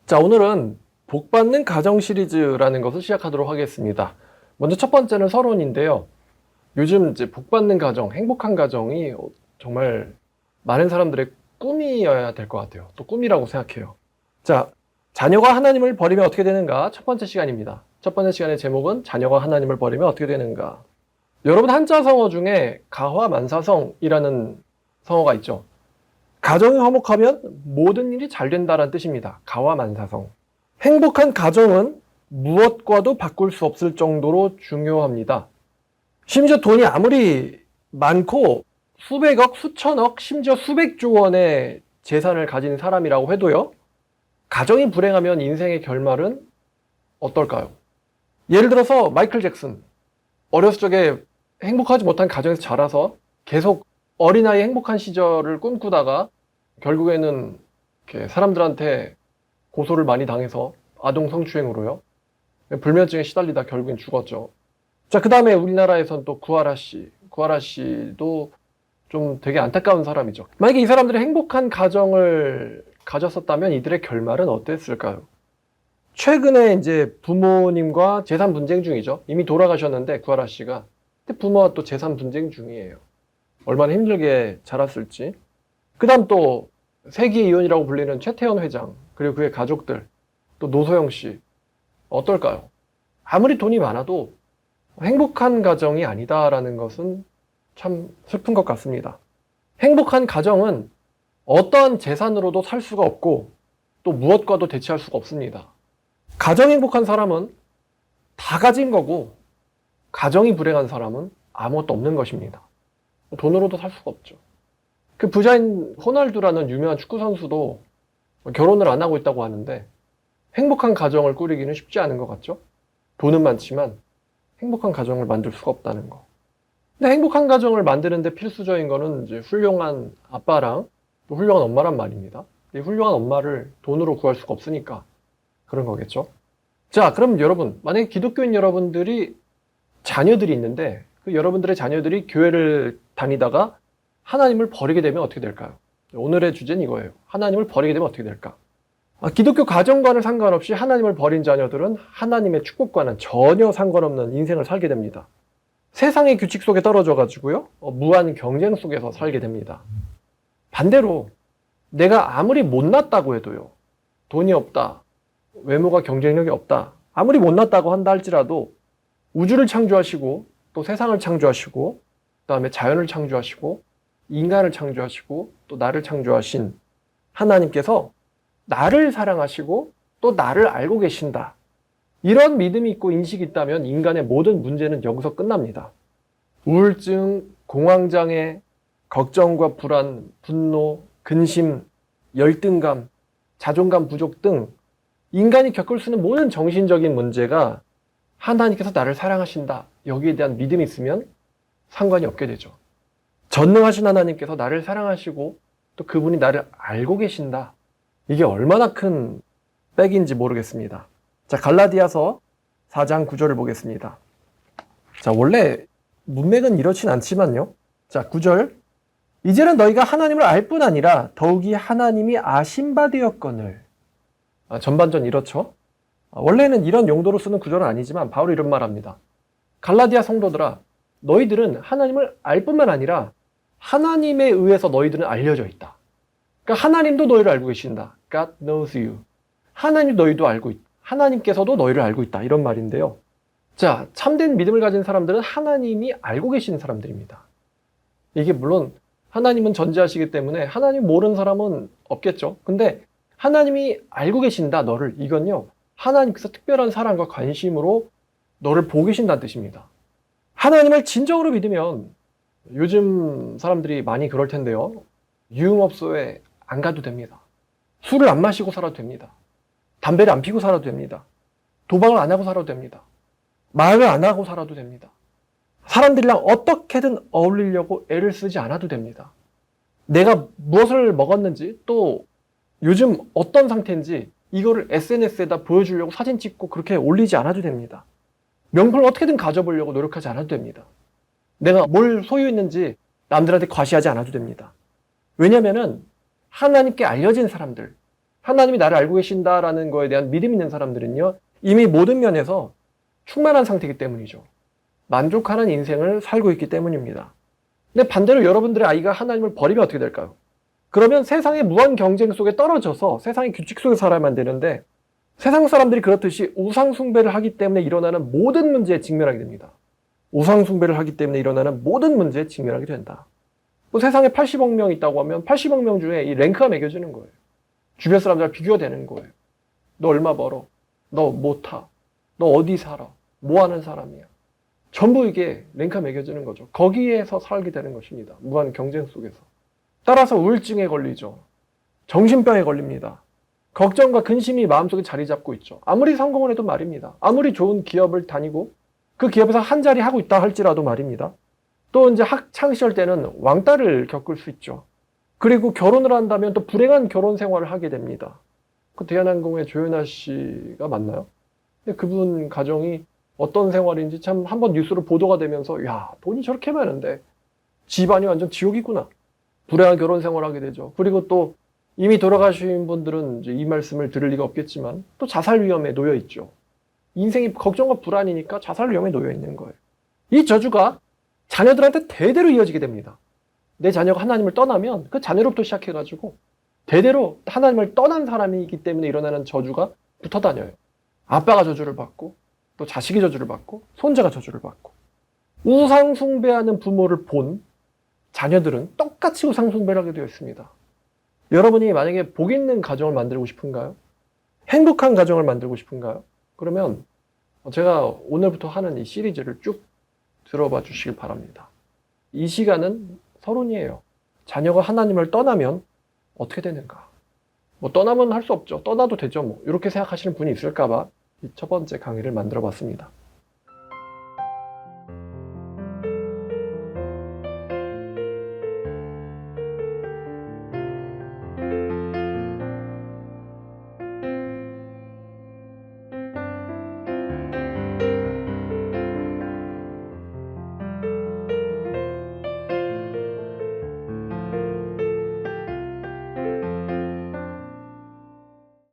자, 오늘은 복받는 가정 시리즈라는 것을 시작하도록 하겠습니다. 먼저 첫 번째는 서론인데요. 요즘 이제 복받는 가정, 행복한 가정이 정말 많은 사람들의 꿈이어야 될 것 같아요. 또 꿈이라고 생각해요. 자, 자녀가 하나님을 버리면 어떻게 되는가? 첫 번째 시간입니다. 첫 번째 시간의 제목은 자녀가 하나님을 버리면 어떻게 되는가? 여러분 한자 성어 중에 가화만사성이라는 성어가 있죠. 가정이 화목하면 모든 일이 잘 된다는 뜻입니다. 가화만사성. 행복한 가정은 무엇과도 바꿀 수 없을 정도로 중요합니다. 심지어 돈이 아무리 많고 수백억, 수천억, 심지어 수백조 원의 재산을 가진 사람이라고 해도요. 가정이 불행하면 인생의 결말은 어떨까요? 예를 들어서 마이클 잭슨. 어렸을 적에 행복하지 못한 가정에서 자라서 계속 어린아이 행복한 시절을 꿈꾸다가 결국에는 이렇게 사람들한테 고소를 많이 당해서 아동 성추행으로요. 불면증에 시달리다 결국엔 죽었죠. 자, 그 다음에 우리나라에선 또 구하라 씨. 구하라 씨도 좀 되게 안타까운 사람이죠. 만약에 이 사람들이 행복한 가정을 가졌었다면 이들의 결말은 어땠을까요? 최근에 이제 부모님과 재산 분쟁 중이죠. 이미 돌아가셨는데 구하라 씨가. 근데 부모와 또 재산 분쟁 중이에요. 얼마나 힘들게 자랐을지. 그 다음 또 세기이혼이라고 불리는 최태원 회장, 그리고 그의 가족들, 또 노소영 씨. 어떨까요? 아무리 돈이 많아도 행복한 가정이 아니다라는 것은 참 슬픈 것 같습니다. 행복한 가정은 어떠한 재산으로도 살 수가 없고 또 무엇과도 대체할 수가 없습니다. 가정 행복한 사람은 다 가진 거고 가정이 불행한 사람은 아무것도 없는 것입니다. 돈으로도 살 수가 없죠. 그 부자인 호날두라는 유명한 축구 선수도 결혼을 안 하고 있다고 하는데 행복한 가정을 꾸리기는 쉽지 않은 것 같죠? 돈은 많지만 행복한 가정을 만들 수가 없다는 거. 근데 행복한 가정을 만드는데 필수적인 거는 이제 훌륭한 아빠랑 또 훌륭한 엄마란 말입니다. 이 훌륭한 엄마를 돈으로 구할 수가 없으니까 그런 거겠죠? 자, 그럼 여러분, 만약에 기독교인 여러분들이 자녀들이 있는데 그 여러분들의 자녀들이 교회를 다니다가 하나님을 버리게 되면 어떻게 될까요? 오늘의 주제는 이거예요. 하나님을 버리게 되면 어떻게 될까? 기독교 가정과는 상관없이 하나님을 버린 자녀들은 하나님의 축복과는 전혀 상관없는 인생을 살게 됩니다. 세상의 규칙 속에 떨어져 가지고요. 무한 경쟁 속에서 살게 됩니다. 반대로 내가 아무리 못났다고 해도요. 돈이 없다. 외모가 경쟁력이 없다. 아무리 못났다고 한다 할지라도 우주를 창조하시고 또 세상을 창조하시고 그다음에 자연을 창조하시고 인간을 창조하시고 또 나를 창조하신 하나님께서 나를 사랑하시고 또 나를 알고 계신다. 이런 믿음이 있고 인식이 있다면 인간의 모든 문제는 여기서 끝납니다. 우울증, 공황장애, 걱정과 불안, 분노, 근심, 열등감, 자존감 부족 등 인간이 겪을 수 있는 모든 정신적인 문제가 하나님께서 나를 사랑하신다. 여기에 대한 믿음이 있으면 상관이 없게 되죠. 전능하신 하나님께서 나를 사랑하시고 또 그분이 나를 알고 계신다. 이게 얼마나 큰 백인지 모르겠습니다. 자, 갈라디아서 4장 9절을 보겠습니다. 자, 원래 문맥은 이렇진 않지만요. 자, 9절. 이제는 너희가 하나님을 알 뿐 아니라 더욱이 하나님이 아신 바 되었거늘. 전반전 이렇죠. 원래는 이런 용도로 쓰는 구절은 아니지만 바로 이런 말합니다. 갈라디아 성도들아, 너희들은 하나님을 알 뿐만 아니라 하나님에 의해서 너희들은 알려져 있다. 그러니까 하나님도 너희를 알고 계신다. God knows you. 하나님 너희도 알고 있다. 하나님께서도 너희를 알고 있다. 이런 말인데요. 자, 참된 믿음을 가진 사람들은 하나님이 알고 계시는 사람들입니다. 이게 물론 하나님은 전지하시기 때문에 하나님 모르는 사람은 없겠죠. 근데 하나님이 알고 계신다, 너를. 이건요. 하나님께서 특별한 사랑과 관심으로 너를 보고 계신다는 뜻입니다. 하나님을 진정으로 믿으면 요즘 사람들이 많이 그럴 텐데요. 유흥업소에 안 가도 됩니다. 술을 안 마시고 살아도 됩니다. 담배를 안 피고 살아도 됩니다. 도박을 안 하고 살아도 됩니다. 말을 안 하고 살아도 됩니다. 사람들이랑 어떻게든 어울리려고 애를 쓰지 않아도 됩니다. 내가 무엇을 먹었는지 또 요즘 어떤 상태인지 이거를 SNS에다 보여주려고 사진 찍고 그렇게 올리지 않아도 됩니다. 명품을 어떻게든 가져보려고 노력하지 않아도 됩니다. 내가 뭘 소유했는지 남들한테 과시하지 않아도 됩니다. 왜냐면은 하나님께 알려진 사람들, 하나님이 나를 알고 계신다라는 거에 대한 믿음 있는 사람들은요, 이미 모든 면에서 충만한 상태이기 때문이죠. 만족하는 인생을 살고 있기 때문입니다. 근데 반대로 여러분들의 아이가 하나님을 버리면 어떻게 될까요? 그러면 세상의 무한 경쟁 속에 떨어져서 세상의 규칙 속에 살아야만 되는데, 세상 사람들이 그렇듯이 우상 숭배를 하기 때문에 일어나는 모든 문제에 직면하게 됩니다. 우상 숭배를 하기 때문에 일어나는 모든 문제에 직면하게 된다. 또 세상에 80억 명 있다고 하면 80억 명 중에 이 랭크가 매겨지는 거예요. 주변 사람들과 비교가 되는 거예요. 너 얼마 벌어? 너 뭐 타? 너 어디 살아? 뭐 하는 사람이야? 전부 이게 랭크가 매겨지는 거죠. 거기에서 살게 되는 것입니다. 무한 경쟁 속에서. 따라서 우울증에 걸리죠. 정신병에 걸립니다. 걱정과 근심이 마음속에 자리 잡고 있죠. 아무리 성공을 해도 말입니다. 아무리 좋은 기업을 다니고 그 기업에서 한 자리 하고 있다 할지라도 말입니다. 또 이제 학창시절 때는 왕따를 겪을 수 있죠. 그리고 결혼을 한다면 또 불행한 결혼 생활을 하게 됩니다. 그 대한항공의 조연아 씨가 맞나요? 근데 그분 가정이 어떤 생활인지 참 한번 뉴스로 보도가 되면서, 야, 돈이 저렇게 많은데 집안이 완전 지옥이구나. 불행한 결혼 생활을 하게 되죠. 그리고 또 이미 돌아가신 분들은 이제 이 말씀을 들을 리가 없겠지만 또 자살 위험에 놓여 있죠. 인생이 걱정과 불안이니까 자살 위험에 놓여 있는 거예요. 이 저주가 자녀들한테 대대로 이어지게 됩니다. 내 자녀가 하나님을 떠나면 그 자녀로부터 시작해가지고 대대로 하나님을 떠난 사람이기 때문에 일어나는 저주가 붙어 다녀요. 아빠가 저주를 받고 또 자식이 저주를 받고 손자가 저주를 받고, 우상 숭배하는 부모를 본 자녀들은 똑같이 우상 숭배를 하게 되어 있습니다. 여러분이 만약에 복 있는 가정을 만들고 싶은가요? 행복한 가정을 만들고 싶은가요? 그러면 제가 오늘부터 하는 이 시리즈를 쭉 들어봐 주시길 바랍니다. 이 시간은 서론이에요. 자녀가 하나님을 떠나면 어떻게 되는가? 뭐 떠나면 할 수 없죠. 떠나도 되죠. 뭐 이렇게 생각하시는 분이 있을까 봐 이 첫 번째 강의를 만들어 봤습니다.